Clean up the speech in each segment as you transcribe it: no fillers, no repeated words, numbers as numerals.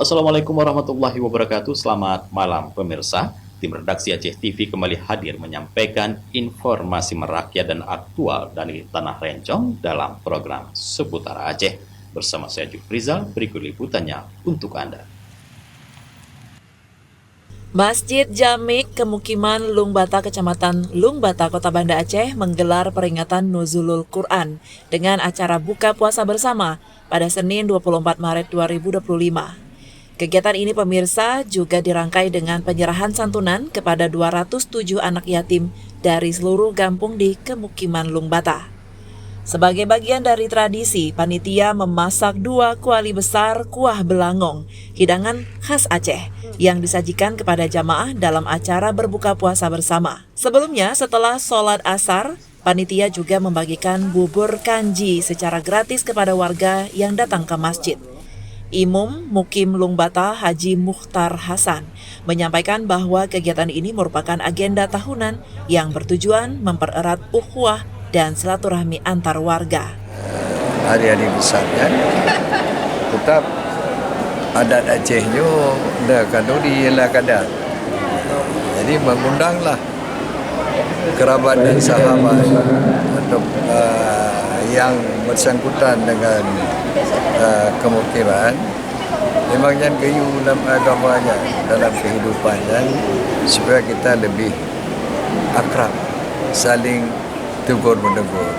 Assalamualaikum warahmatullahi wabarakatuh. Selamat malam pemirsa. Tim redaksi Aceh TV kembali hadir menyampaikan informasi merakyat dan aktual dari Tanah Rencong dalam program Seputar Aceh. Bersama saya Jufrizal, berikut liputannya untuk Anda. Masjid Jamik Kemukiman Lungbata Kecamatan Lungbata Kota Banda Aceh menggelar peringatan Nuzulul Quran dengan acara buka puasa bersama pada Senin 24 Maret 2025. Kegiatan ini pemirsa juga dirangkai dengan penyerahan santunan kepada 207 anak yatim dari seluruh kampung di Kemukiman Lungbata. Sebagai bagian dari tradisi, panitia memasak 2 kuali besar kuah belangong, hidangan khas Aceh, yang disajikan kepada jamaah dalam acara berbuka puasa bersama. Sebelumnya, setelah sholat asar, panitia juga membagikan bubur kanji secara gratis kepada warga yang datang ke masjid. Imam Mukim Lungbata Haji Mukhtar Hasan menyampaikan bahwa kegiatan ini merupakan agenda tahunan yang bertujuan mempererat ukhuwah dan silaturahmi antar warga. Hari-hari besar kan, tetap adat Acehnya dah kanuri ialah kadar. Jadi mengundanglah kerabat dan sahabat untuk yang bersangkutan dengan kemukiman. Memang jangan kayu dalam agamanya, dalam kehidupannya, supaya kita lebih akrab, saling tegur-menegur.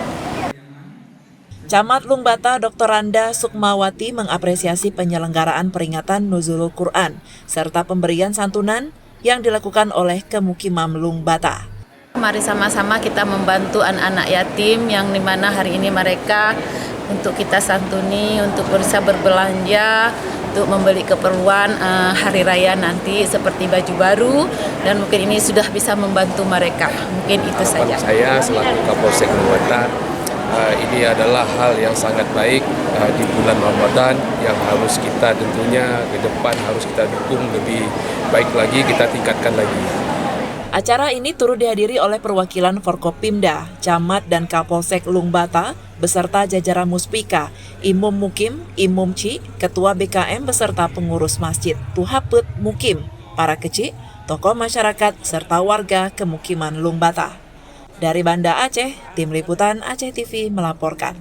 Camat Lungbata Dr. Randa Sukmawati mengapresiasi penyelenggaraan peringatan Nuzulul Quran serta pemberian santunan yang dilakukan oleh Kemukiman Lungbata. Mari sama-sama kita membantu anak-anak yatim yang dimana hari ini mereka untuk kita santuni, untuk bisa berbelanja, untuk membeli keperluan hari raya nanti seperti baju baru, dan mungkin ini sudah bisa membantu mereka. Mungkin itu saja. Saya selaku Kapolsek Lungbata, ini adalah hal yang sangat baik di bulan Ramadan yang harus kita tentunya ke depan harus kita dukung lebih baik lagi, kita tingkatkan lagi. Acara ini turut dihadiri oleh perwakilan Forkopimda, Camat dan Kapolsek Lungbata, beserta jajaran Muspika, Imam Mukim, Imam Ci, Ketua BKM beserta pengurus masjid, Tuhaput Mukim, para kecik, tokoh masyarakat, serta warga Kemukiman Lungbata. Dari Banda Aceh, Tim Liputan Aceh TV melaporkan.